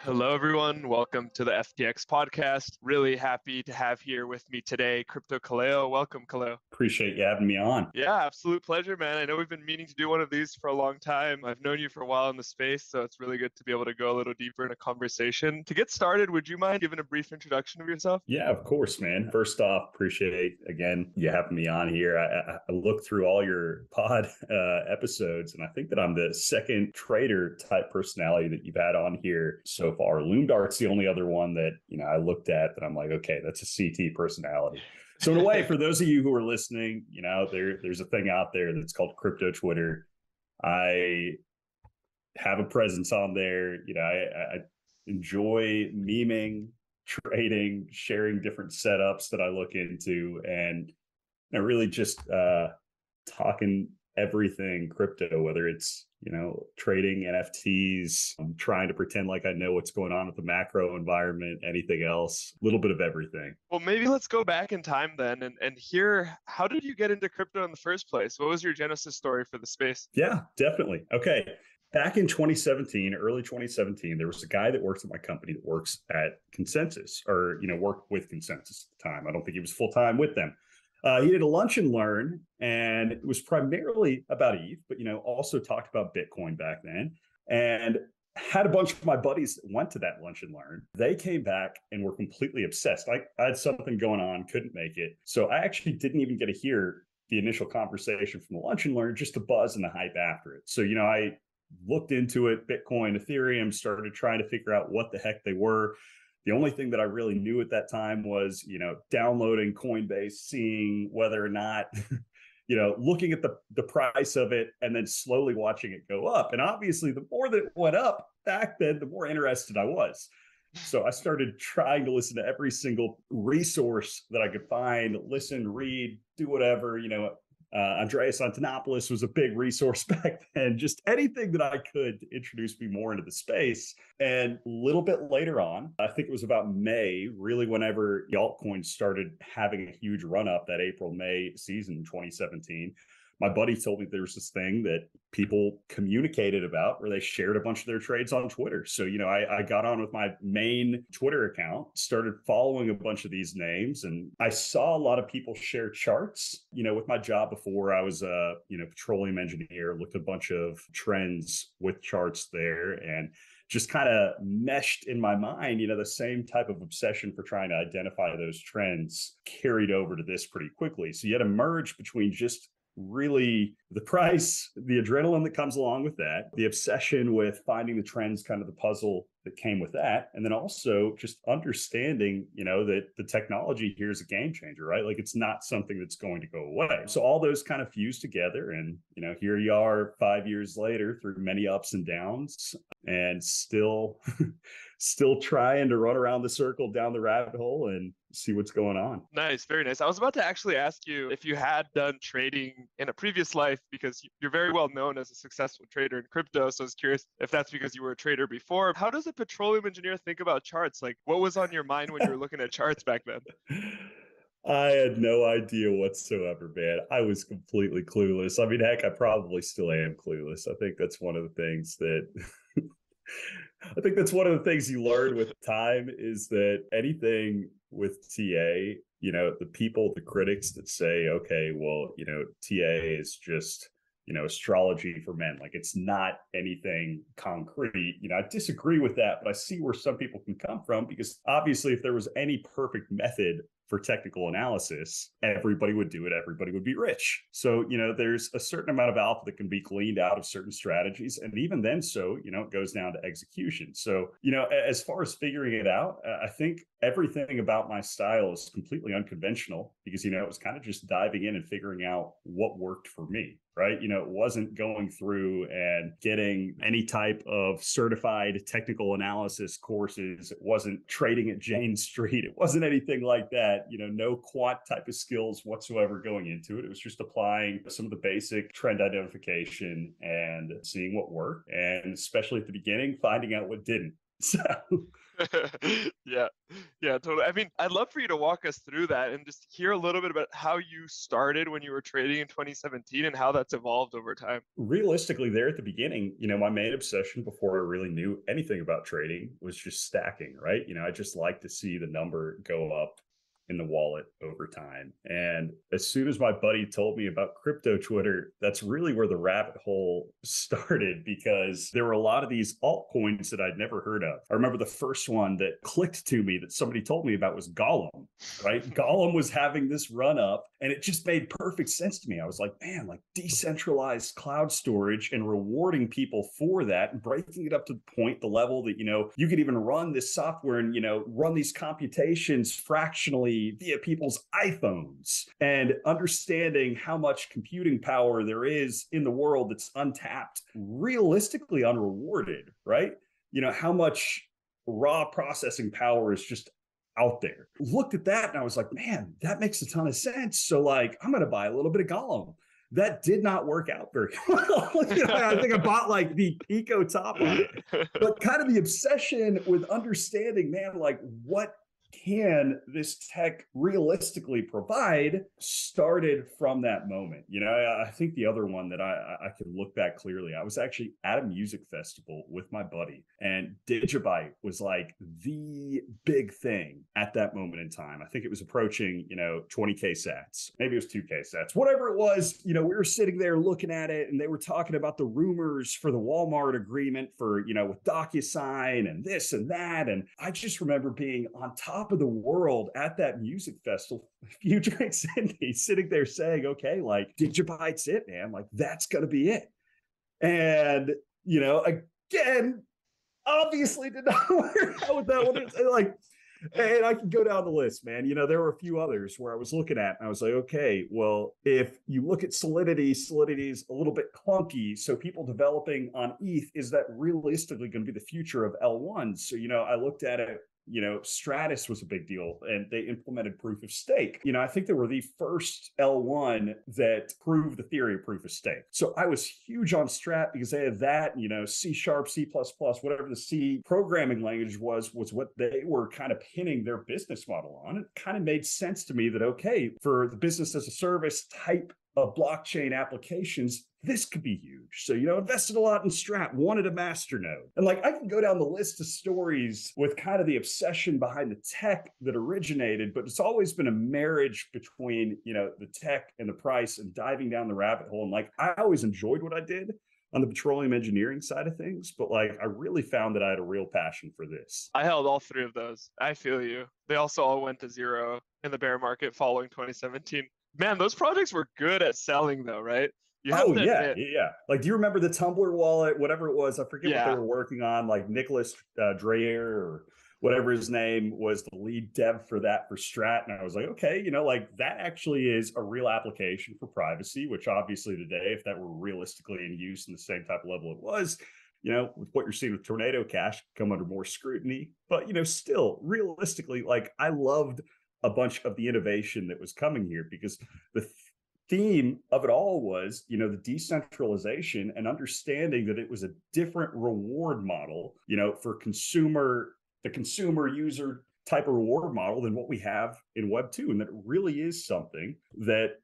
Hello, everyone. Welcome to the FTX podcast. Really happy to have here with me today, Crypto Kaleo. Welcome, Kaleo. Appreciate you having me on. Yeah, absolute pleasure, man. I know we've been meaning to do one of these for a long time. I've known you for a while in the space, so it's really good to be able to go a little deeper in a conversation. To get started, would you mind giving a brief introduction of yourself? Yeah, of course, man. First off, appreciate, again, you having me on here. I looked through all your pod episodes, and I think that I'm the second trader type personality that you've had on here so far. Loomdart's the only other one that, I looked at that I'm like, okay, that's a CT personality. So in a way, for those of you who are listening, there's a thing out there that's called crypto Twitter. I have a presence on there. I enjoy memeing, trading, sharing different setups that I look into, and really just talking everything crypto, whether it's trading NFTs, I'm trying to pretend like I know what's going on with the macro environment, anything else, a little bit of everything. Well, maybe let's go back in time then and hear, how did you get into crypto in the first place? What was your genesis story for the space? Yeah, definitely. Okay. Back in 2017, early 2017, there was a guy that works at my company that works at Consensus, or, worked with Consensus at the time. I don't think he was full-time with them. He did a lunch and learn, and it was primarily about ETH, but, also talked about Bitcoin back then, and had a bunch of my buddies that went to that lunch and learn. They came back and were completely obsessed. I had something going on, couldn't make it. So I actually didn't even get to hear the initial conversation from the lunch and learn, just the buzz and the hype after it. So, I looked into it, Bitcoin, Ethereum, started trying to figure out what the heck they were. The only thing that I really knew at that time was, downloading Coinbase, seeing whether or not, looking at the price of it and then slowly watching it go up. And obviously, the more that it went up back then, the more interested I was. So I started trying to listen to every single resource that I could find, listen, read, do whatever, Andreas Antonopoulos was a big resource back then, just anything that I could to introduce me more into the space. And a little bit later on, I think it was about May, really whenever the altcoins started having a huge run up, that April, May season in 2017, my buddy told me there was this thing that people communicated about where they shared a bunch of their trades on Twitter. So, I got on with my main Twitter account, started following a bunch of these names, and I saw a lot of people share charts. With my job before, I was a, petroleum engineer, looked at a bunch of trends with charts there, and just kind of meshed in my mind, the same type of obsession for trying to identify those trends carried over to this pretty quickly. So you had to merge between just really the price, the adrenaline that comes along with that, the obsession with finding the trends, kind of the puzzle that came with that. And then also just understanding, that the technology here is a game changer, right? Like it's not something that's going to go away. So all those kind of fuse together. And, here you are 5 years later through many ups and downs and still trying to run around the circle down the rabbit hole and see what's going on. Nice, very nice. I was about to actually ask you if you had done trading in a previous life, because you're very well known as a successful trader in crypto. So I was curious if that's because you were a trader before. How does a petroleum engineer think about charts? Like, what was on your mind when you were looking at charts back then? I had no idea whatsoever, man. I was completely clueless. I mean, heck, I probably still am clueless. I think that's one of the things that you learn with time is that anything with TA, the people, the critics that say, okay, well, TA is just, astrology for men. Like it's not anything concrete. I disagree with that, but I see where some people can come from, because obviously if there was any perfect method for technical analysis, everybody would do it. Everybody would be rich. So, there's a certain amount of alpha that can be gleaned out of certain strategies. And even then, so, it goes down to execution. So, as far as figuring it out, I think everything about my style is completely unconventional because, it was kind of just diving in and figuring out what worked for me. Right. It wasn't going through and getting any type of certified technical analysis courses. It wasn't trading at Jane Street. It wasn't anything like that. No quant type of skills whatsoever going into it. It was just applying some of the basic trend identification and seeing what worked. And especially at the beginning, finding out what didn't. So Yeah. Yeah, totally. I mean, I'd love for you to walk us through that and just hear a little bit about how you started when you were trading in 2017 and how that's evolved over time. realistically, there at the beginning, my main obsession before I really knew anything about trading was just stacking, right? I just like to see the number go up in the wallet over time. And as soon as my buddy told me about crypto Twitter, that's really where the rabbit hole started, because there were a lot of these altcoins that I'd never heard of. I remember the first one that clicked to me that somebody told me about was Gollum, right? Gollum was having this run up and it just made perfect sense to me. I was like, man, like decentralized cloud storage and rewarding people for that and breaking it up to the level that, you could even run this software and, run these computations fractionally via people's iPhones, and understanding how much computing power there is in the world that's untapped, realistically unrewarded, right? How much raw processing power is just out there. Looked at that and I was like, man, that makes a ton of sense. So like, I'm going to buy a little bit of Gollum. That did not work out very well. I think I bought like the Pico top on it, but kind of the obsession with understanding, man, like what can this tech realistically provide started from that moment. I think the other one that I could look back clearly, I was actually at a music festival with my buddy, and Digibyte was like the big thing at that moment in time. I think it was approaching 20k sats, maybe it was 2k sats, whatever it was. We were sitting there looking at it and they were talking about the rumors for the Walmart agreement for with DocuSign and this and that, and I just remember being on top of the world at that music festival, a few drinks in me, sitting there saying, okay, like Digibyte's it, man, like that's gonna be it. And again, obviously did not work out with that one. Like, and I can go down the list, man. There were a few others where I was looking at and I was like, okay, well, if you look at Solidity is a little bit clunky. So people developing on ETH, is that realistically going to be the future of L1? So, I looked at it. Stratus was a big deal and they implemented proof of stake. I think they were the first L1 that proved the theory of proof of stake. So I was huge on Strat because they had that, C#, C++, whatever the C programming language was what they were kind of pinning their business model on. It kind of made sense to me that, okay, for the business as a service type of blockchain applications, this could be huge. So, invested a lot in Strat, wanted a master node. And like, I can go down the list of stories with kind of the obsession behind the tech that originated, but it's always been a marriage between, the tech and the price and diving down the rabbit hole. And like, I always enjoyed what I did on the petroleum engineering side of things, but like, I really found that I had a real passion for this. I held all three of those. I feel you. They also all went to zero in the bear market following 2017. Man, those projects were good at selling though, right? You have Oh to yeah, admit. yeah. Like, do you remember the Tumblr wallet, whatever it was? I forget what they Yeah. were working on. Like Nicholas Dreyer or whatever his name was, the lead dev for that for Strat. And I was like, okay, like that actually is a real application for privacy, which obviously today, if that were realistically in use in the same type of level it was, with what you're seeing with Tornado Cash, come under more scrutiny. But still, realistically, like I loved a bunch of the innovation that was coming here, because the theme of it all was, the decentralization and understanding that it was a different reward model, for the consumer user type of reward model than what we have in Web2. And that really is something that,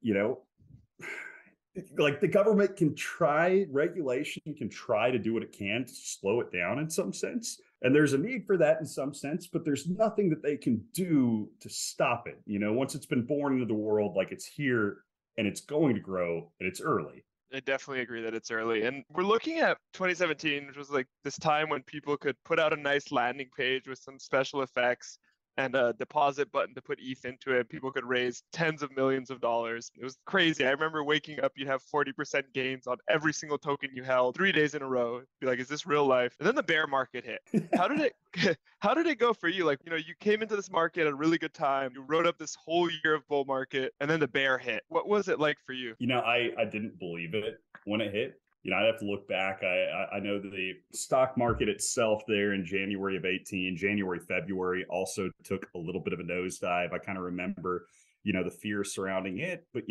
like the government can try, regulation can try to do what it can to slow it down in some sense. And there's a need for that in some sense, but there's nothing that they can do to stop it. Once it's been born into the world, like it's here and it's going to grow, and it's early. I definitely agree that it's early. And we're looking at 2017, which was like this time when people could put out a nice landing page with some special effects and a deposit button to put ETH into it. People could raise tens of millions of dollars. It was crazy. I remember waking up, you'd have 40% gains on every single token you held 3 days in a row. Be like, is this real life? And then the bear market hit. How did it go for you? Like, you came into this market at a really good time. You rode up this whole year of bull market, and then the bear hit. What was it like for you? I didn't believe it when it hit. I'd have to look back. I know the stock market itself there in January of 18, January, February also took a little bit of a nosedive. I kind of remember, the fear surrounding it. But,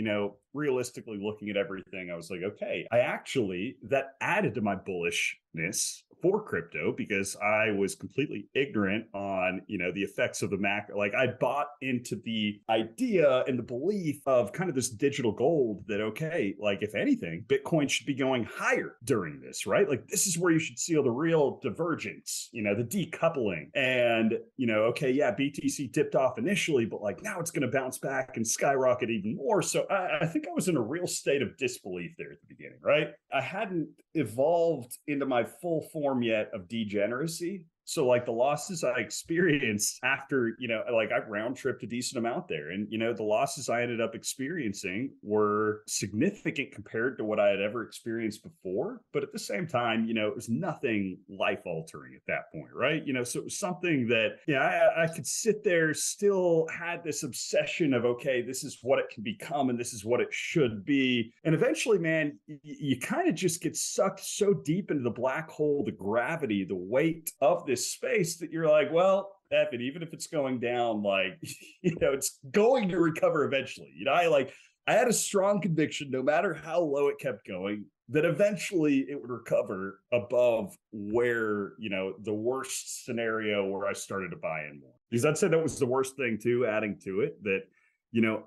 realistically looking at everything, I was like, okay, that added to my bullishness for crypto because I was completely ignorant on, the effects of the macro. Like I bought into the idea and the belief of kind of this digital gold that, okay, like if anything, Bitcoin should be going higher during this, right? Like this is where you should see all the real divergence, the decoupling. And, okay, yeah, BTC dipped off initially, but like now it's going to bounce back and skyrocket even more. So I think I was in a real state of disbelief there at the beginning, right? I hadn't evolved into my full form yet of degeneracy. So like the losses I experienced after, like I round tripped a decent amount there. And, the losses I ended up experiencing were significant compared to what I had ever experienced before. But at the same time, it was nothing life altering at that point, right? So it was something that, I could sit there, still had this obsession of, okay, this is what it can become and this is what it should be. And eventually, man, you kind of just get sucked so deep into the black hole, the gravity, the weight of this space that you're like, well, F it, even if it's going down, like, it's going to recover eventually. I had a strong conviction, no matter how low it kept going, that eventually it would recover above where, the worst scenario where I started to buy in more. Because I'd say that was the worst thing too, adding to it, that,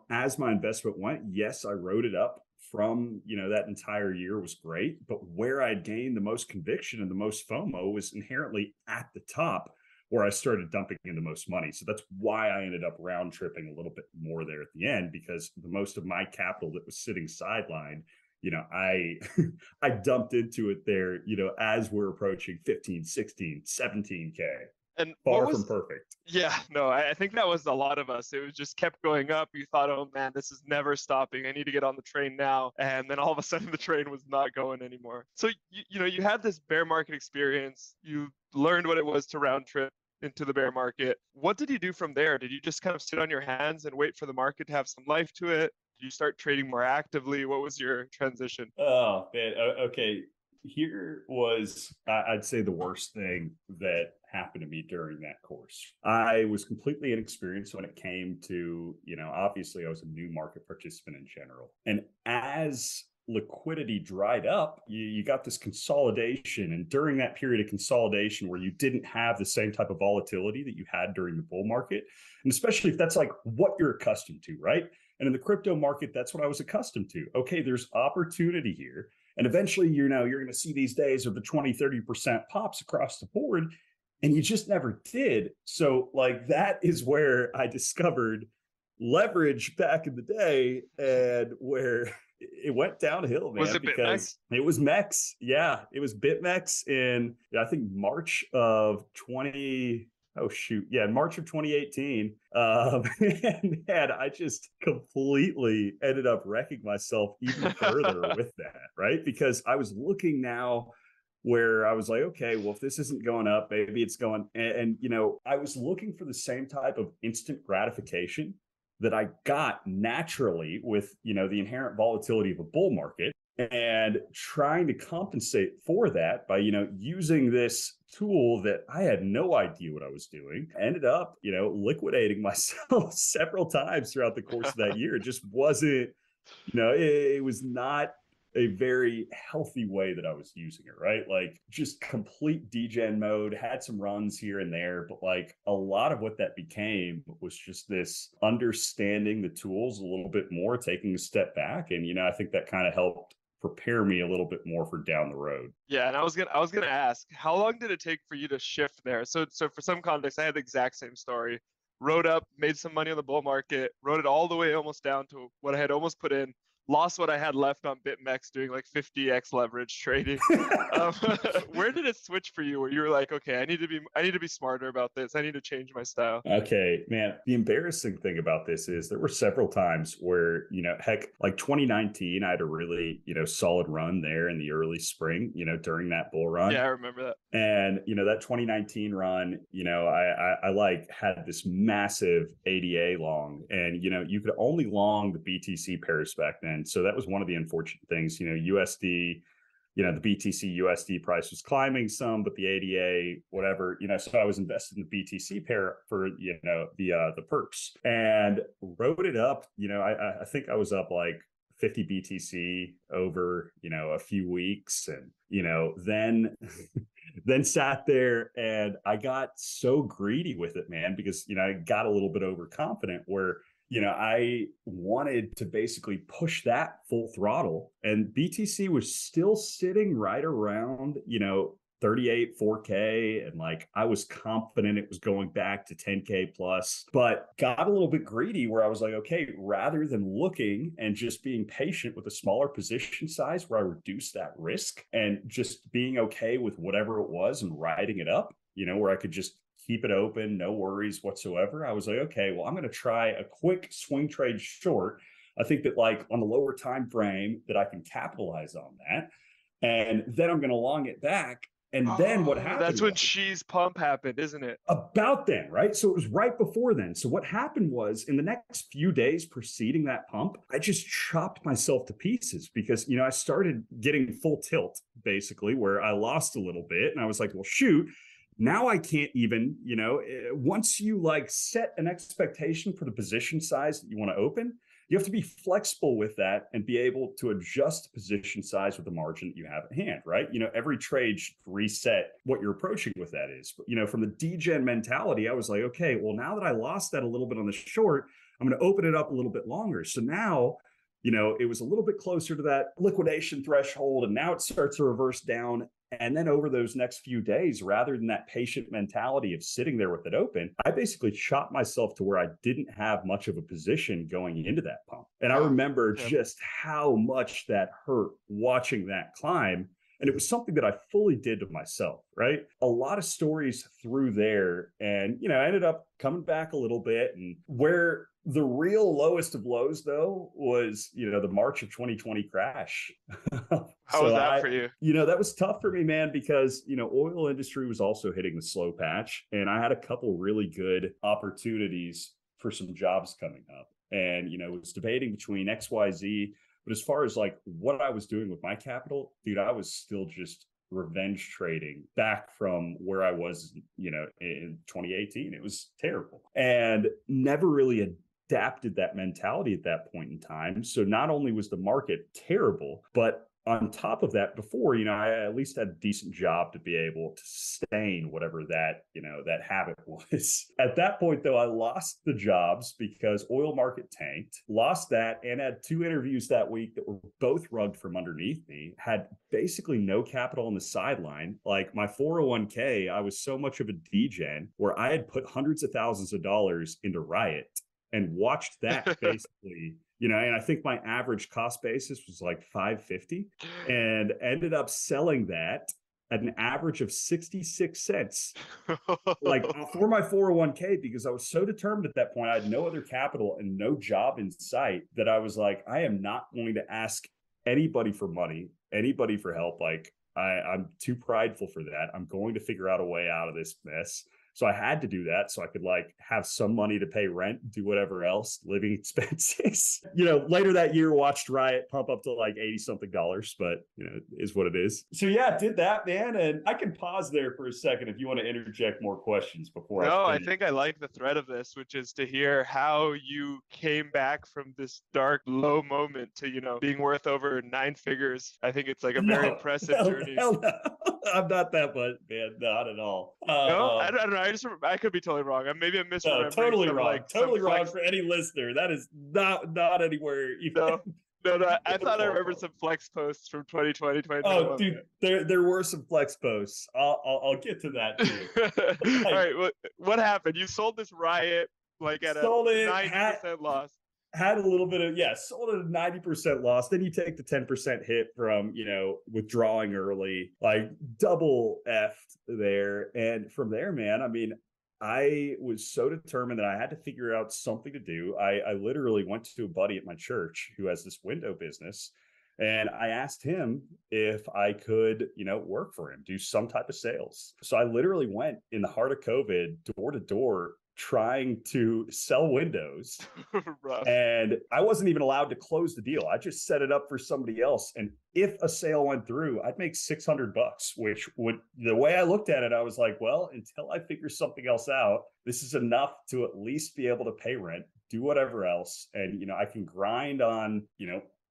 as my investment went, yes, I wrote it up from, that entire year was great. But where I gained the most conviction and the most FOMO was inherently at the top where I started dumping in the most money. So that's why I ended up round tripping a little bit more there at the end, because the most of my capital that was sitting sidelined, I I dumped into it there, as we're approaching 15, 16, 17K. And far from perfect. Yeah, no, I think that was a lot of us. It was just kept going up. You thought, oh man, this is never stopping. I need to get on the train now. And then all of a sudden the train was not going anymore. So, you had this bear market experience. You learned what it was to round trip into the bear market. What did you do from there? Did you just kind of sit on your hands and wait for the market to have some life to it? Did you start trading more actively? What was your transition? Oh, man. Okay. Here was, I'd say, the worst thing that happened to me during that course. I was completely inexperienced when it came to, obviously I was a new market participant in general. And as liquidity dried up, you got this consolidation. And during that period of consolidation where you didn't have the same type of volatility that you had during the bull market, and especially if that's like what you're accustomed to, right? And in the crypto market, that's what I was accustomed to. Okay, there's opportunity here. And eventually, you're going to see these days of the 20, 30% pops across the board. And you just never did. So like that is where I discovered leverage back in the day, and where it went downhill, man. Was it because BitMEX? it was MEX. Yeah, it was BitMEX in, I think, March of 20. Oh, shoot. Yeah, in March of 2018. And man, I just completely ended up wrecking myself even further with that, right? Because I was looking now where I was like, okay, well, if this isn't going up, maybe it's going. And I was looking for the same type of instant gratification that I got naturally with, the inherent volatility of a bull market, and trying to compensate for that by, using this tool that I had no idea what I was doing. I ended up, liquidating myself several times throughout the course of that year. It just wasn't, it was not a very healthy way that I was using it, right? Like just complete degen mode, had some runs here and there, but like a lot of what that became was just this understanding the tools a little bit more, taking a step back. And, I think that kind of helped prepare me a little bit more for down the road. Yeah, and I was gonna ask, how long did it take for you to shift there? So for some context, I had the exact same story. Rode up, made some money on the bull market, rode it all the way almost down to what I had almost put in, lost what I had left on BitMEX doing like 50x leverage trading. Where did it switch for you where you were like, okay, I need to be smarter about this. I need to change my style? Okay, man. The embarrassing thing about this is there were several times where, heck, like 2019, I had a really, solid run there in the early spring, during that bull run. Yeah, I remember that. And, that 2019 run, I like had this massive ADA long, and, you could only long the BTC pairs back then. So that was one of the unfortunate things, USD, the BTC USD price was climbing some, but the ADA, whatever, so I was invested in the BTC pair for, the perps, and wrote it up. I think I was up like 50 BTC over, a few weeks. And, then Then sat there and I got so greedy with it, man, because, I got a little bit overconfident where, I wanted to basically push that full throttle, and BTC was still sitting right around, 38, 4K. And like, I was confident it was going back to 10K plus, but got a little bit greedy where I was like, okay, rather than looking and just being patient with a smaller position size where I reduced that risk and just being okay with whatever it was and riding it up, where I could just keep it open, no worries whatsoever. I was like, okay, well, I'm going to try a quick swing trade short. I think that like on the lower time frame that I can capitalize on that. And then I'm going to long it back. And then what happened? That's when Xi's pump happened, isn't it? About then, right? So it was right before then. So what happened was in the next few days preceding that pump, I just chopped myself to pieces because, I started getting full tilt basically where I lost a little bit. And I was like, well, shoot, now I can't even, once you like set an expectation for the position size that you want to open, you have to be flexible with that and be able to adjust the position size with the margin that you have at hand, right? Every trade should reset what you're approaching with that is. But, from the degen mentality, I was like, okay, well, now that I lost that a little bit on the short, I'm going to open it up a little bit longer. So now, it was a little bit closer to that liquidation threshold, and now it starts to reverse down. And then over those next few days, rather than that patient mentality of sitting there with it open, I basically chopped myself to where I didn't have much of a position going into that pump. And I remember just how much that hurt watching that climb. And it was something that I fully did to myself, right? A lot of stories through there. And, I ended up coming back a little bit. And where the real lowest of lows, though, was, the March of 2020 crash. How was that for you? That was tough for me, man, because, oil industry was also hitting the slow patch. And I had a couple really good opportunities for some jobs coming up. And, was debating between XYZ. But as far as like what I was doing with my capital, dude, I was still just revenge trading back from where I was, in 2018. It was terrible and never really adapted that mentality at that point in time. So not only was the market terrible, but on top of that, before, I at least had a decent job to be able to sustain whatever that, that habit was. At that point, though, I lost the jobs because oil market tanked, lost that, and had 2 interviews that week that were both rugged from underneath me, had basically no capital on the sideline. Like my 401k, I was so much of a degen where I had put hundreds of thousands of dollars into Riot and watched that basically, and I think my average cost basis was like $5.50 and ended up selling that at an average of 66 cents, like for my 401k, because I was so determined at that point. I had no other capital and no job in sight that I was like, I am not going to ask anybody for money, anybody for help. Like I'm too prideful for that. I'm going to figure out a way out of this mess. So I had to do that so I could like have some money to pay rent, do whatever else, living expenses. Later that year, watched Riot pump up to like 80 something dollars, but is what it is. So yeah, did that, man. And I can pause there for a second if you want to interject more questions before. No, I think I like the thread of this, which is to hear how you came back from this dark, low moment to, being worth over 9 figures. I think it's like a very impressive journey. Hell no. I'm not that much, man. Not at all. No, I don't know. I could be totally wrong. Maybe I'm misremembering. No, totally wrong. Like, totally wrong for any listener. That is not anywhere. No. I thought I remembered some flex posts from 2020, 2021. Oh, dude, there were some flex posts. I'll get to that too. All right, what happened? You sold this Riot like at a 90% loss. Had a little bit of, sold at a 90% loss. Then you take the 10% hit from, withdrawing early, like double effed there. And from there, man, I mean, I was so determined that I had to figure out something to do. I literally went to a buddy at my church who has this window business. And I asked him if I could, work for him, do some type of sales. So I literally went in the heart of COVID, door to door, trying to sell windows. And I wasn't even allowed to close the deal. I just set it up for somebody else. And if a sale went through, I'd make $600, which would, the way I looked at it, I was like, well, until I figure something else out, this is enough to at least be able to pay rent, do whatever else. And, I can grind on,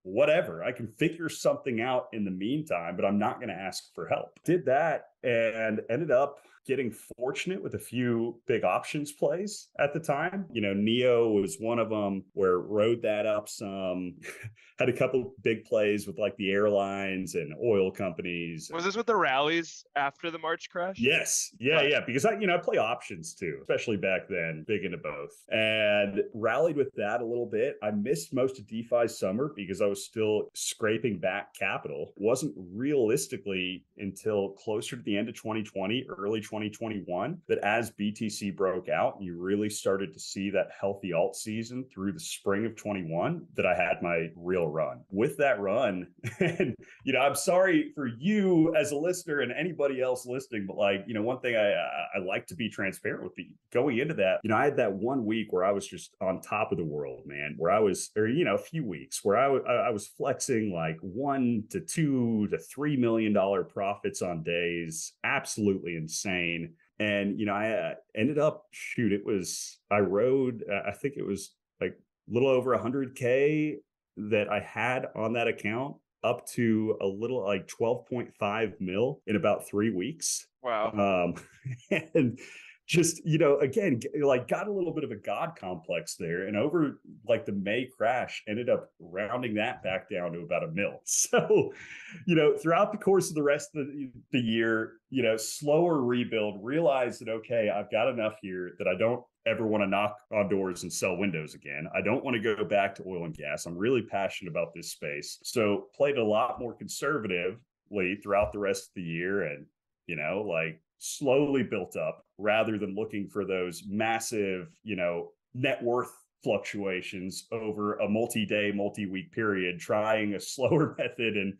whatever. I can figure something out in the meantime, but I'm not going to ask for help. Did that. and ended up getting fortunate with a few big options plays at the time. Neo was one of them, where rode that up some, had a couple big plays with like the airlines and oil companies. Was this with the rallies after the March crash? Yes. Yeah. Because I play options too, especially back then, big into both, and rallied with that a little bit. I missed most of DeFi summer because I was still scraping back capital. Wasn't realistically until closer to the end of 2020, early 2021, that as BTC broke out, you really started to see that healthy alt season through the spring of 21, that I had my real run. With that run, and I'm sorry for you as a listener and anybody else listening, but one thing I like to be transparent with you. Going into that, I had that 1 week where I was just on top of the world, man, where I was, or a few weeks where I was flexing like $1 to $2 to $3 million profits on days. Absolutely insane. And, I ended up, I rode, I think it was like a little over 100K that I had on that account, up to a little like 12.5 mil in about 3 weeks. Wow. And just, again, like got a little bit of a God complex there. And over like the May crash, ended up rounding that back down to about a mil. So, throughout the course of the rest of the year, slower rebuild, realized that, okay, I've got enough here that I don't ever want to knock on doors and sell windows again. I don't want to go back to oil and gas. I'm really passionate about this space. So played a lot more conservatively throughout the rest of the year, and, slowly built up rather than looking for those massive, net worth fluctuations over a multi-day, multi-week period, trying a slower method. And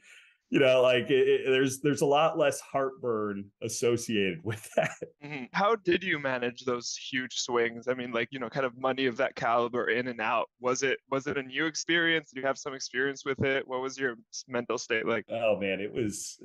there's a lot less heartburn associated with that. Mm-hmm. How did you manage those huge swings? I mean, kind of money of that caliber in and out. Was it a new experience? Did you have some experience with it? What was your mental state like? Oh man, it was.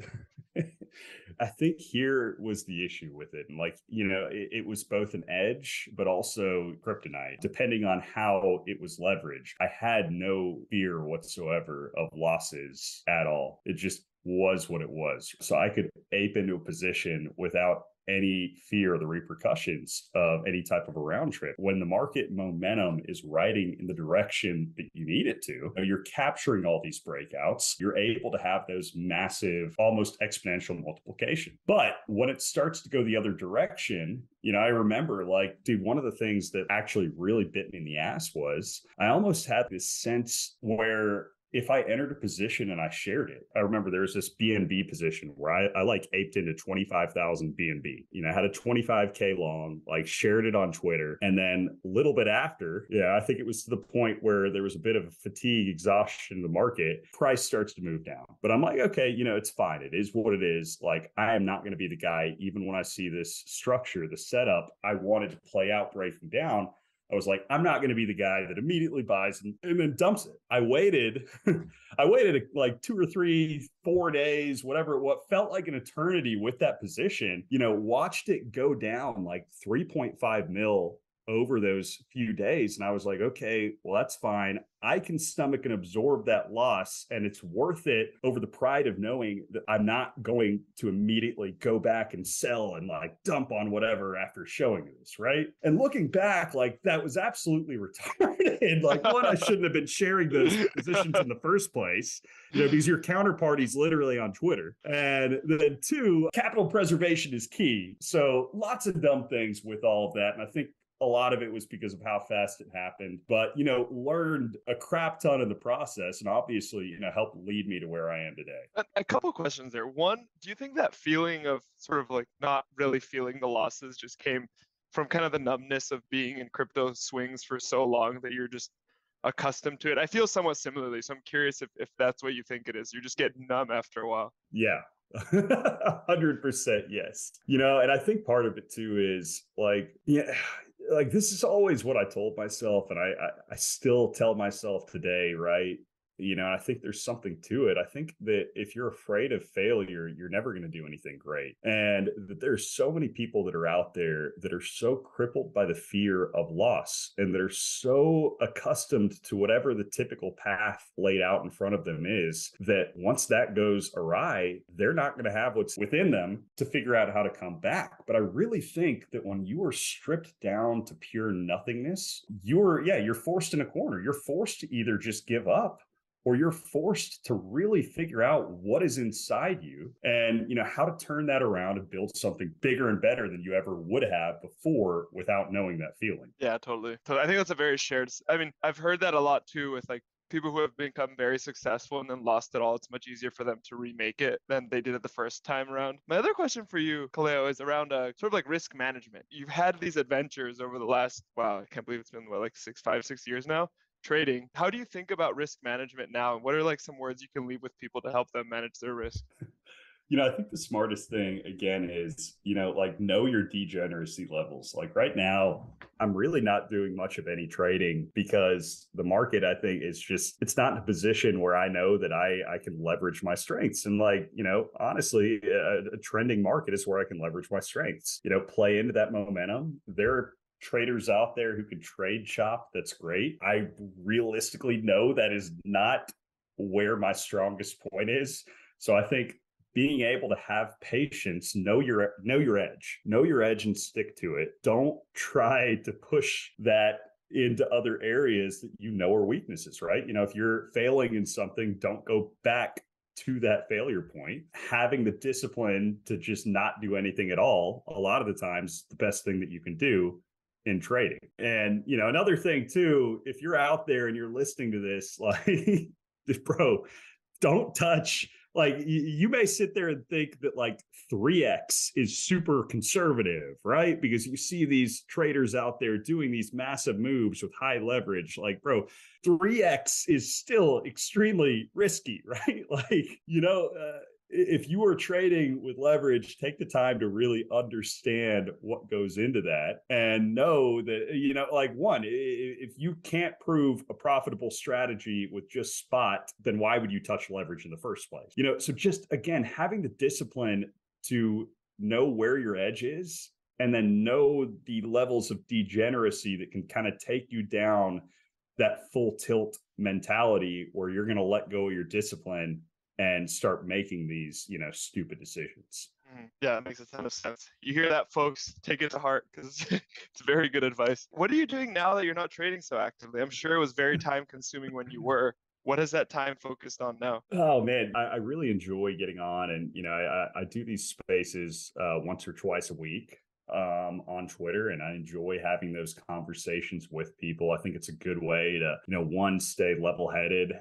I think here was the issue with it. And it was both an edge, but also kryptonite, depending on how it was leveraged. I had no fear whatsoever of losses at all. It just was what it was. So I could ape into a position without any fear of the repercussions of any type of a round trip. When the market momentum is riding in the direction that you need it to, you're capturing all these breakouts, you're able to have those massive, almost exponential multiplication. But when it starts to go the other direction, I remember one of the things that actually really bit me in the ass was I almost had this sense where if I entered a position and I shared it, I remember there was this BNB position where I aped into 25,000 BNB. I had a 25K long, shared it on Twitter. And then a little bit after, I think it was to the point where there was a bit of fatigue, exhaustion in the market, price starts to move down. But I'm like, okay, it's fine. It is what it is. I am not going to be the guy, even when I see this structure, the setup I wanted to play out breaking down. I was like, I'm not going to be the guy that immediately buys and then dumps it. I waited, like 2 or 3, 4 days, whatever, what felt like an eternity with that position, watched it go down like 3.5 mil over those few days. And I was like, okay, well, that's fine. I can stomach and absorb that loss, and it's worth it over the pride of knowing that I'm not going to immediately go back and sell and dump on whatever after showing this, right? And looking back, that was absolutely retarded. One, I shouldn't have been sharing those positions in the first place, because your counterparty's literally on Twitter. And then 2, capital preservation is key. So lots of dumb things with all of that. And I think a lot of it was because of how fast it happened, but, learned a crap ton in the process, and obviously, helped lead me to where I am today. A couple of questions there. One, do you think that feeling of sort of not really feeling the losses just came from kind of the numbness of being in crypto swings for so long that you're just accustomed to it? I feel somewhat similarly, so I'm curious if that's what you think it is. You just get numb after a while. Yeah. 100% yes. And I think part of it too is this is always what I told myself, and I still tell myself today, right? I think there's something to it. I think that if you're afraid of failure, you're never going to do anything great. And that there's so many people that are out there that are so crippled by the fear of loss and that are so accustomed to whatever the typical path laid out in front of them is, that once that goes awry, they're not going to have what's within them to figure out how to come back. But I really think that when you are stripped down to pure nothingness, you're forced in a corner. You're forced to either just give up, or you're forced to really figure out what is inside you and, how to turn that around and build something bigger and better than you ever would have before without knowing that feeling. Yeah, totally. So I think that's a very shared. I mean, I've heard that a lot too with like people who have become very successful and then lost it all. It's much easier for them to remake it than they did it the first time around. My other question for you, Kaleo, is around sort of like risk management. You've had these adventures over the last, wow, I can't believe it's been like 5-6 years now trading. How do you think about risk management now? And what are like some words you can leave with people to help them manage their risk? I think the smartest thing again is, like know your degeneracy levels. Like right now, I'm really not doing much of any trading because the market, I think, it's not in a position where I know that I can leverage my strengths. And like, honestly, a trending market is where I can leverage my strengths, play into that momentum. There are traders out there who can trade chop. That's great. I realistically know that is not where my strongest point is. So I think being able to have patience, know your edge and stick to it. Don't try to push that into other areas that are weaknesses, right? If you're failing in something, don't go back to that failure point. Having the discipline to just not do anything at all, a lot of the times, the best thing that you can do in trading. And, another thing too, if you're out there and you're listening to this, like, bro, don't touch. Like you may sit there and think that like 3x is super conservative, right? Because you see these traders out there doing these massive moves with high leverage. Like, bro, 3x is still extremely risky, right? Like, if you are trading with leverage, take the time to really understand what goes into that and know that, like if you can't prove a profitable strategy with just spot, then why would you touch leverage in the first place? So just again, having the discipline to know where your edge is and then know the levels of degeneracy that can kind of take you down that full tilt mentality where you're going to let go of your discipline and start making these, stupid decisions. Yeah, that makes a ton of sense. You hear that, folks? Take it to heart because it's very good advice. What are you doing now that you're not trading so actively? I'm sure it was very time consuming when you were. What has that time focused on now? Oh man, I really enjoy getting on, and I do these spaces once or twice a week on Twitter, and I enjoy having those conversations with people. I think it's a good way to one, stay level-headed,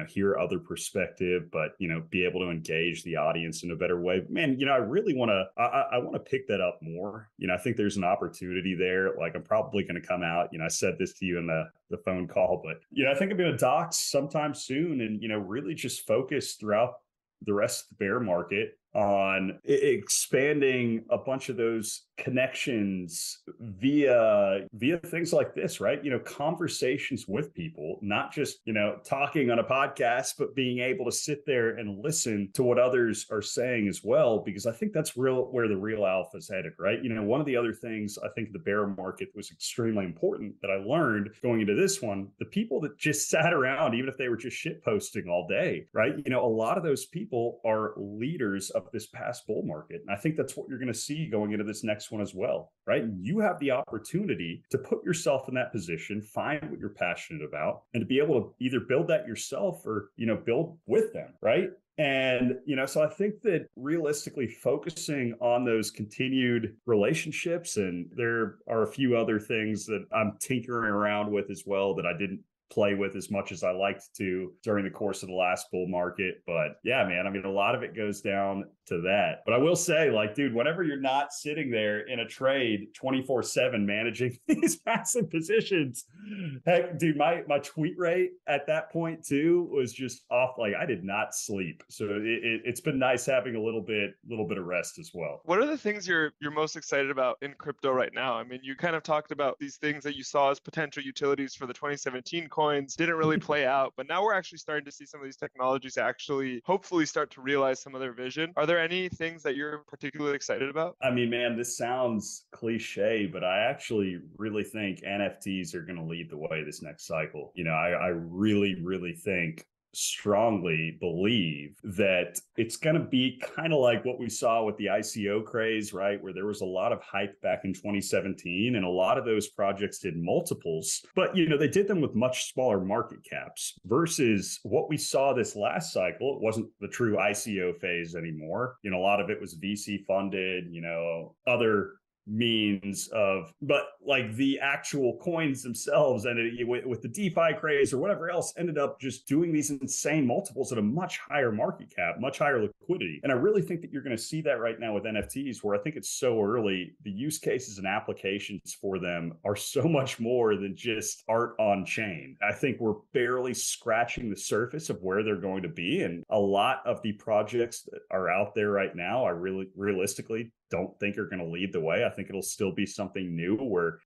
hear other perspective, but be able to engage the audience in a better way. Man, I really want to I want to pick that up more. I think there's an opportunity there. Like I'm probably going to come out, I said this to you in the phone call, but I think I'm going to dox sometime soon and really just focus throughout the rest of the bear market on expanding a bunch of those connections via things like this, right? Conversations with people, not just, talking on a podcast, but being able to sit there and listen to what others are saying as well, because I think that's where the real alpha is headed, right? One of the other things I think the bear market was extremely important that I learned going into this one, the people that just sat around, even if they were just shit posting all day, right? A lot of those people are leaders of this past bull market. And I think that's what you're going to see going into this next one as well, right? You have the opportunity to put yourself in that position, find what you're passionate about, and to be able to either build that yourself or, build with them, right? And, so I think that realistically focusing on those continued relationships, and there are a few other things that I'm tinkering around with as well that I didn't play with as much as I liked to during the course of the last bull market. But yeah, man, I mean, a lot of it goes down to that. But I will say, like, dude, whenever you're not sitting there in a trade 24/7 managing these massive positions, heck, dude, my tweet rate at that point too was just off. Like I did not sleep. So it's been nice having a little bit of rest as well. What are the things you're most excited about in crypto right now? I mean, you kind of talked about these things that you saw as potential utilities for the 2017 coin. coins didn't really play out, but now we're actually starting to see some of these technologies actually hopefully start to realize some of their vision. Are there any things that you're particularly excited about? I mean, man, this sounds cliche, but I actually really think NFTs are going to lead the way this next cycle. I really, really think strongly believe that it's going to be kind of like what we saw with the ICO craze, right? Where there was a lot of hype back in 2017 and a lot of those projects did multiples, but they did them with much smaller market caps versus what we saw this last cycle. It wasn't the true ICO phase anymore. A lot of it was VC funded, other means of, but like the actual coins themselves and with the DeFi craze or whatever else ended up just doing these insane multiples at a much higher market cap, much higher liquidity. And I really think that you're going to see that right now with NFTs, where I think it's so early. The use cases and applications for them are so much more than just art on chain. I think we're barely scratching the surface of where they're going to be. And a lot of the projects that are out there right now, I really realistically don't think are going to lead the way. I think it'll still be something new where,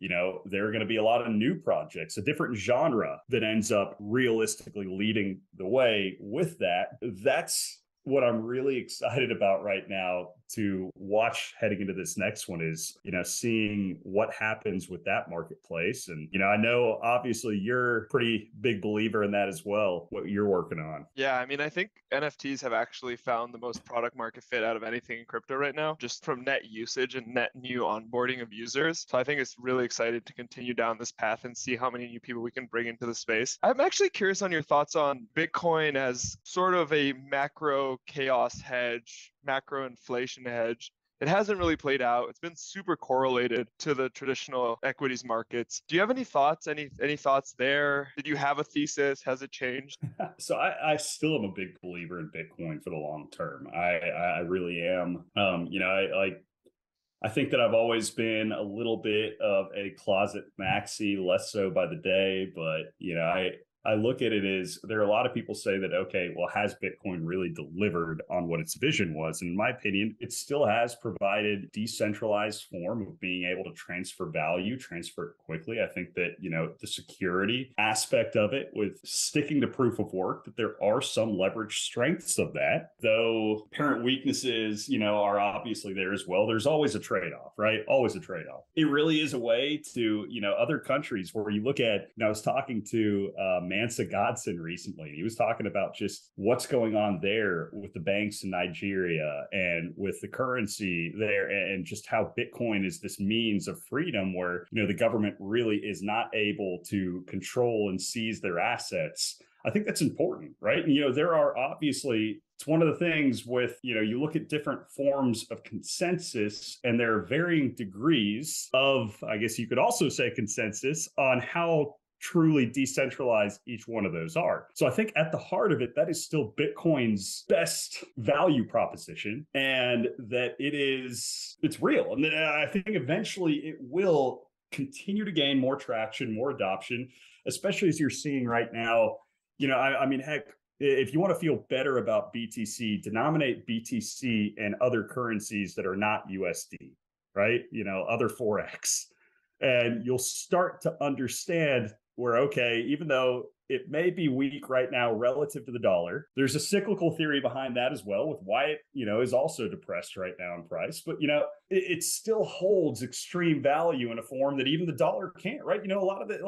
there are going to be a lot of new projects, a different genre that ends up realistically leading the way with that. That's what I'm really excited about right now to watch heading into this next one is, seeing what happens with that marketplace. And, I know obviously you're a pretty big believer in that as well, what you're working on. Yeah, I mean, I think NFTs have actually found the most product market fit out of anything in crypto right now, just from net usage and net new onboarding of users. So I think it's really excited to continue down this path and see how many new people we can bring into the space. I'm actually curious on your thoughts on Bitcoin as sort of a macro chaos hedge, macro inflation hedge. It hasn't really played out. It's been super correlated to the traditional equities markets. Do you have any thoughts? Any thoughts there? Did you have a thesis? Has it changed? So I still am a big believer in Bitcoin for the long term. I really am. I think that I've always been a little bit of a closet maxi, less so by the day, but I look at it as there are a lot of people say that, okay, well, has Bitcoin really delivered on what its vision was? And in my opinion, it still has provided decentralized form of being able to transfer value, transfer it quickly. I think that, the security aspect of it with sticking to proof of work, that there are some leverage strengths of that, though apparent weaknesses, are obviously there as well. There's always a trade-off, right? Always a trade-off. It really is a way to, other countries where you look at, I was talking to Mansa Godson recently. He was talking about just what's going on there with the banks in Nigeria and with the currency there, and just how Bitcoin is this means of freedom where, the government really is not able to control and seize their assets. I think that's important, right? And, there are obviously, it's one of the things with, you look at different forms of consensus and there are varying degrees of, I guess you could also say consensus on how truly decentralized each one of those are. So I think at the heart of it, that is still Bitcoin's best value proposition, and that it's real. And then I think eventually it will continue to gain more traction, more adoption, especially as you're seeing right now. I mean, heck, if you want to feel better about BTC, denominate BTC and other currencies that are not USD, right? Other Forex. And you'll start to understand where, okay, even though it may be weak right now relative to the dollar, there's a cyclical theory behind that as well with why it, is also depressed right now in price. But, it still holds extreme value in a form that even the dollar can't, right? A lot of it,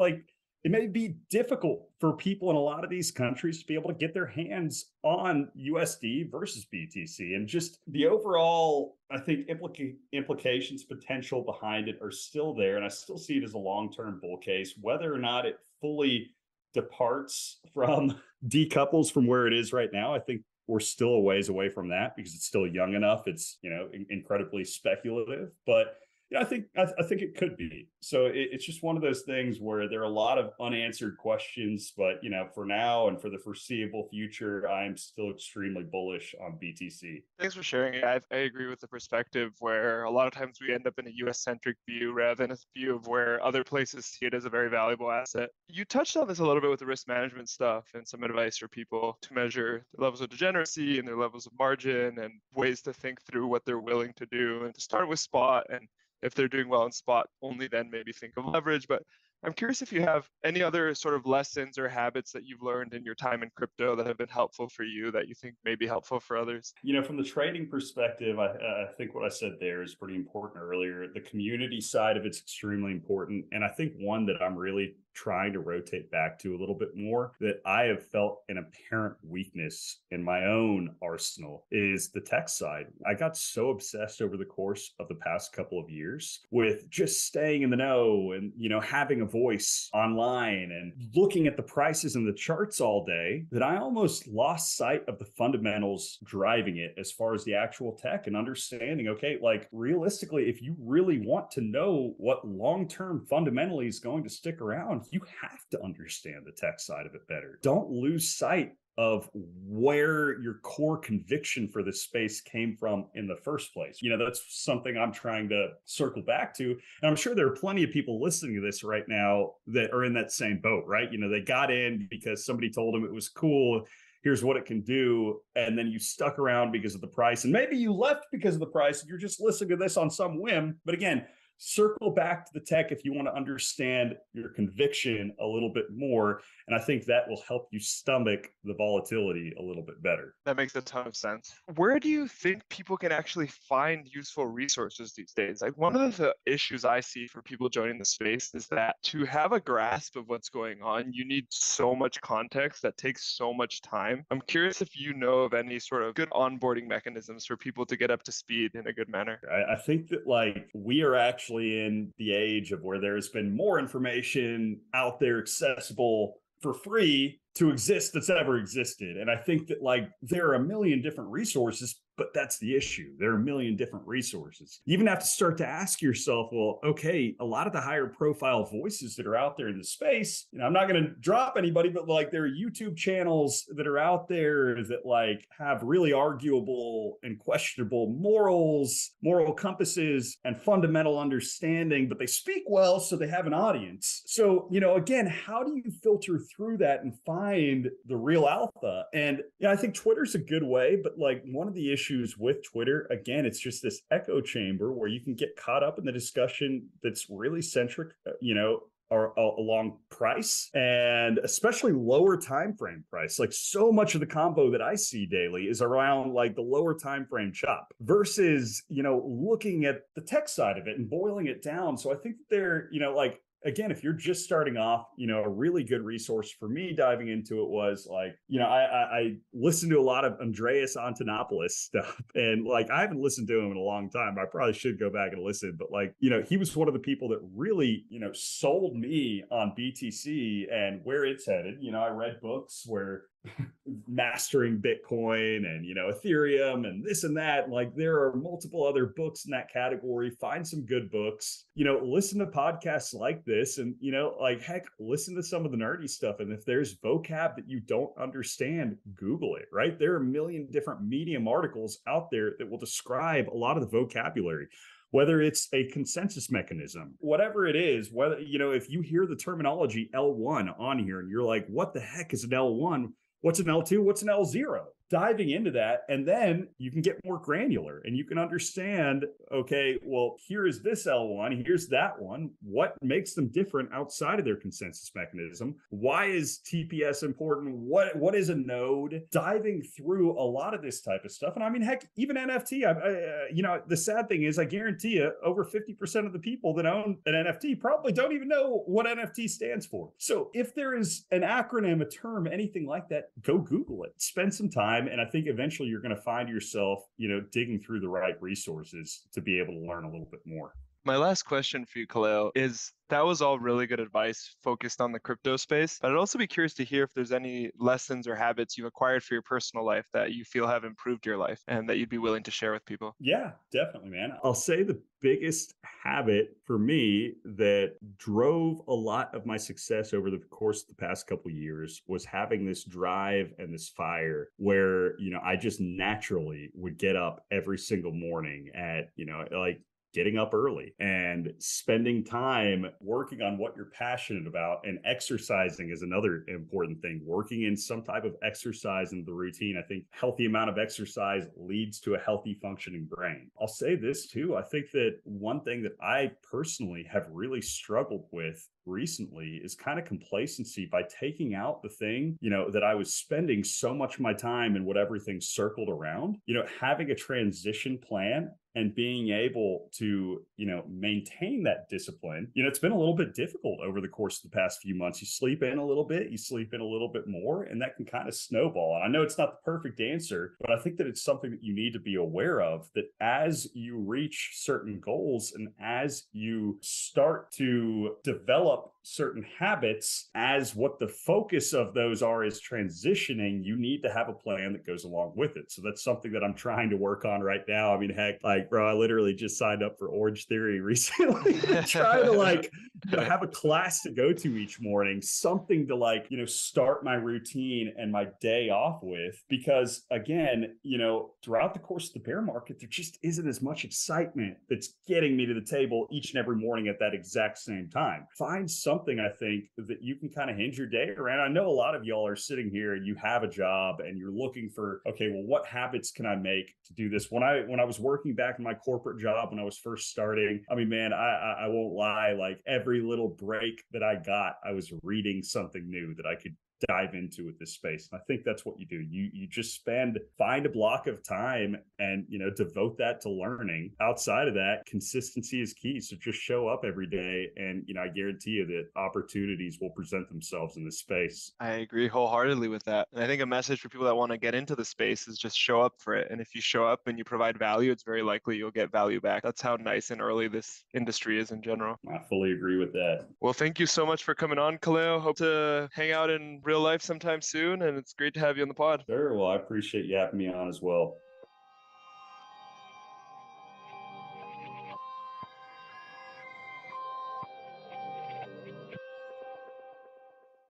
it may be difficult for people in a lot of these countries to be able to get their hands on USD versus BTC. And just the overall, I think, implications, potential behind it are still there. And I still see it as a long-term bull case. Whether or not it fully departs from, decouples from where it is right now, I think we're still a ways away from that because it's still young enough. It's, incredibly speculative. But I think it could be. So it's just one of those things where there are a lot of unanswered questions, but for now and for the foreseeable future, I'm still extremely bullish on BTC. Thanks for sharing it. I agree with the perspective where a lot of times we end up in a US-centric view rather than a view of where other places see it as a very valuable asset. You touched on this a little bit with the risk management stuff and some advice for people to measure the levels of degeneracy and their levels of margin and ways to think through what they're willing to do and to start with spot, and if they're doing well in spot, only then maybe think of leverage. But I'm curious if you have any other sort of lessons or habits that you've learned in your time in crypto that have been helpful for you that you think may be helpful for others. From the trading perspective, I think what I said there is pretty important earlier. The community side of it's extremely important. And I think one that I'm really trying to rotate back to a little bit more that I have felt an apparent weakness in my own arsenal is the tech side. I got so obsessed over the course of the past couple of years with just staying in the know and, having a voice online and looking at the prices and the charts all day that I almost lost sight of the fundamentals driving it as far as the actual tech and understanding, okay, like realistically, if you really want to know what long-term fundamentally is going to stick around, you have to understand the tech side of it better. Don't lose sight of where your core conviction for this space came from in the first place. That's something I'm trying to circle back to. And I'm sure there are plenty of people listening to this right now that are in that same boat, right? They got in because somebody told them it was cool. Here's what it can do. And then you stuck around because of the price. And maybe you left because of the price. And you're just listening to this on some whim. But again, circle back to the tech if you want to understand your conviction a little bit more. And I think that will help you stomach the volatility a little bit better. That makes a ton of sense. Where do you think people can actually find useful resources these days? Like one of the issues I see for people joining the space is that to have a grasp of what's going on, you need so much context that takes so much time. I'm curious if you know of any sort of good onboarding mechanisms for people to get up to speed in a good manner. I think that we are actually in the age of where there's been more information out there accessible for free to exist that's ever existed. And I think that there are a million different resources, but that's the issue. There are a million different resources. You even have to start to ask yourself, well, okay, a lot of the higher profile voices that are out there in the space, I'm not going to drop anybody, but there are YouTube channels that are out there that have really arguable and questionable morals, moral compasses, and fundamental understanding, but they speak well, so they have an audience. So, again, how do you filter through that and find the real alpha? And I think Twitter's a good way, but one of the issues with Twitter, again, it's just this echo chamber where you can get caught up in the discussion that's really centric, or along price and especially lower time frame price. So much of the combo that I see daily is around the lower time frame chop versus, looking at the tech side of it and boiling it down. So I think that they're, again, if you're just starting off, a really good resource for me diving into it was I listened to a lot of Andreas Antonopoulos stuff, and I haven't listened to him in a long time. I probably should go back and listen, but he was one of the people that really, sold me on BTC and where it's headed. I read books where mastering Bitcoin and, Ethereum and this and that. There are multiple other books in that category. Find some good books, listen to podcasts like this and, heck, listen to some of the nerdy stuff. And if there's vocab that you don't understand, Google it, right? There are a million different Medium articles out there that will describe a lot of the vocabulary. Whether it's a consensus mechanism, whatever it is, whether, if you hear the terminology L1 on here and you're like, what the heck is an L1? What's an L2? What's an L0? Diving into that, and then you can get more granular and you can understand, okay, well, here is this L1, here's that one. What makes them different outside of their consensus mechanism? Why is TPS important? What is a node? Diving through a lot of this type of stuff. And I mean, heck, even NFT, the sad thing is I guarantee you over 50% of the people that own an NFT probably don't even know what NFT stands for. So if there is an acronym, a term, anything like that, go Google it, spend some time. And I think eventually you're going to find yourself, digging through the right resources to be able to learn a little bit more. My last question for you, Kaleo, is that was all really good advice focused on the crypto space, but I'd also be curious to hear if there's any lessons or habits you've acquired for your personal life that you feel have improved your life and that you'd be willing to share with people. Yeah, definitely, man. I'll say the biggest habit for me that drove a lot of my success over the course of the past couple of years was having this drive and this fire where, I just naturally would get up every single morning at, getting up early and spending time working on what you're passionate about. And exercising is another important thing. Working in some type of exercise in the routine. I think healthy amount of exercise leads to a healthy functioning brain. I'll say this too. I think that one thing that I personally have really struggled with recently is kind of complacency by taking out the thing, that I was spending so much of my time and what everything circled around, having a transition plan and being able to, maintain that discipline. It's been a little bit difficult over the course of the past few months. You sleep in a little bit, you sleep in a little bit more, and that can kind of snowball. And I know it's not the perfect answer, but I think that it's something that you need to be aware of, that as you reach certain goals and as you start to develop certain habits, as what the focus of those are is transitioning, you need to have a plan that goes along with it. So that's something that I'm trying to work on right now. I mean, heck, bro, I literally just signed up for Orange Theory recently to try to have a class to go to each morning, something to start my routine and my day off with. Because again, throughout the course of the bear market, there just isn't as much excitement that's getting me to the table each and every morning at that exact same time. Find something, I think, that you can kind of hinge your day around. I know a lot of y'all are sitting here and you have a job and you're looking for, okay, well, what habits can I make to do this? When I was working back in my corporate job when I was first starting, I mean, man, I won't lie, like every little break that I got, I was reading something new that I could dive into with this space. And I think that's what you do. You just find a block of time and, devote that to learning. Outside of that, consistency is key. So just show up every day and, I guarantee you that opportunities will present themselves in this space. I agree wholeheartedly with that. And I think a message for people that want to get into the space is just show up for it. And if you show up and you provide value, it's very likely you'll get value back. That's how nice and early this industry is in general. I fully agree with that. Well, thank you so much for coming on, Kaleo. Hope to hang out in real life sometime soon. And it's great to have you on the pod. Sure. Well, I appreciate you having me on as well.